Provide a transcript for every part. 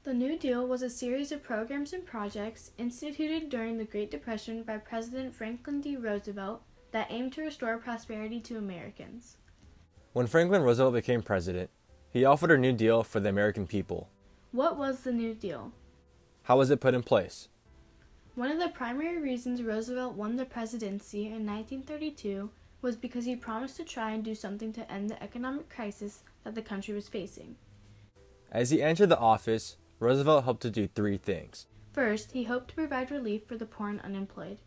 The New Deal was a series of programs and projects instituted during the Great Depression by President Franklin D. Roosevelt that aimed to restore prosperity to Americans. When Franklin Roosevelt became president, he offered a new deal for the American people. What was the New Deal? How was it put in place? One of the primary reasons Roosevelt won the presidency in 1932 was because he promised to try and do something to end the economic crisis that the country was facing. As he entered the office, Roosevelt hoped to do three things. First, he hoped to provide relief for the poor and unemployed.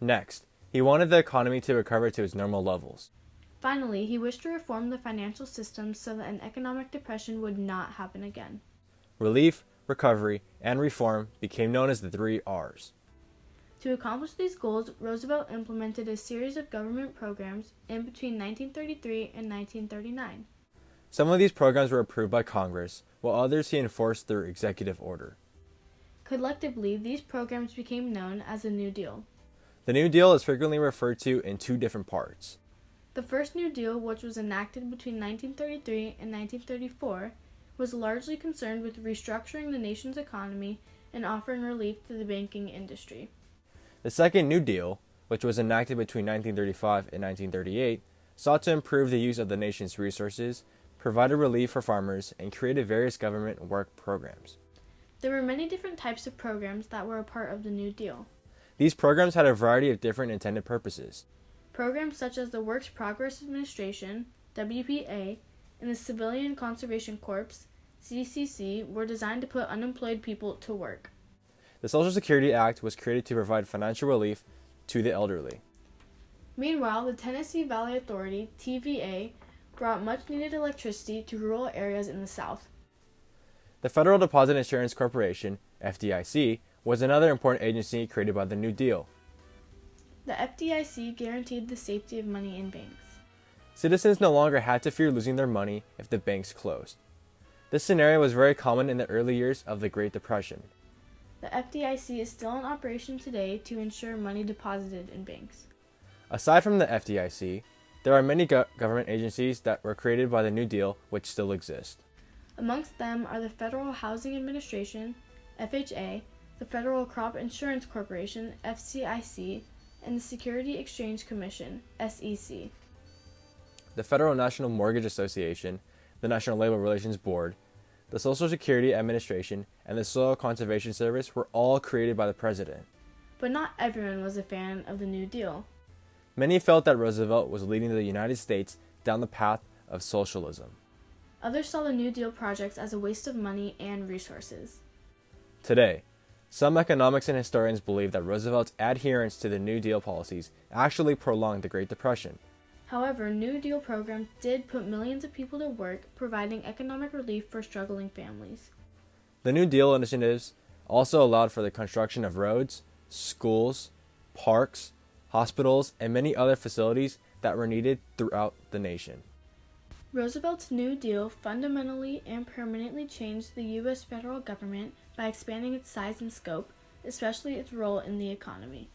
Next, he wanted the economy to recover to its normal levels. Finally, he wished to reform the financial system so that an economic depression would not happen again. Relief, recovery, and reform became known as the 3 R's. To accomplish these goals, Roosevelt implemented a series of government programs in between 1933 and 1939. Some of these programs were approved by Congress, while others he enforced through executive order. Collectively, these programs became known as the New Deal. The New Deal is frequently referred to in two different parts. The first New Deal, which was enacted between 1933 and 1934, was largely concerned with restructuring the nation's economy and offering relief to the banking industry. The second New Deal, which was enacted between 1935 and 1938, sought to improve the use of the nation's resources, provided relief for farmers, and created various government work programs. There were many different types of programs that were a part of the New Deal. These programs had a variety of different intended purposes. Programs such as the Works Progress Administration, WPA, and the Civilian Conservation Corps, CCC, were designed to put unemployed people to work. The Social Security Act was created to provide financial relief to the elderly. Meanwhile, the Tennessee Valley Authority, TVA, brought much-needed electricity to rural areas in the South. The Federal Deposit Insurance Corporation, FDIC, was another important agency created by the New Deal. The FDIC guaranteed the safety of money in banks. Citizens no longer had to fear losing their money if the banks closed. This scenario was very common in the early years of the Great Depression. The FDIC is still in operation today to ensure money deposited in banks. Aside from the FDIC, there are many government agencies that were created by the New Deal which still exist. Amongst them are the Federal Housing Administration, FHA, the Federal Crop Insurance Corporation, FCIC, and the Security Exchange Commission, SEC. The Federal National Mortgage Association, the National Labor Relations Board, the Social Security Administration, and the Soil Conservation Service were all created by the President. But not everyone was a fan of the New Deal. Many felt that Roosevelt was leading the United States down the path of socialism. Others saw the New Deal projects as a waste of money and resources. Today, some economics and historians believe that Roosevelt's adherence to the New Deal policies actually prolonged the Great Depression. However, New Deal programs did put millions of people to work, providing economic relief for struggling families. The New Deal initiatives also allowed for the construction of roads, schools, parks, hospitals, and many other facilities that were needed throughout the nation. Roosevelt's New Deal fundamentally and permanently changed the U.S. federal government by expanding its size and scope, especially its role in the economy.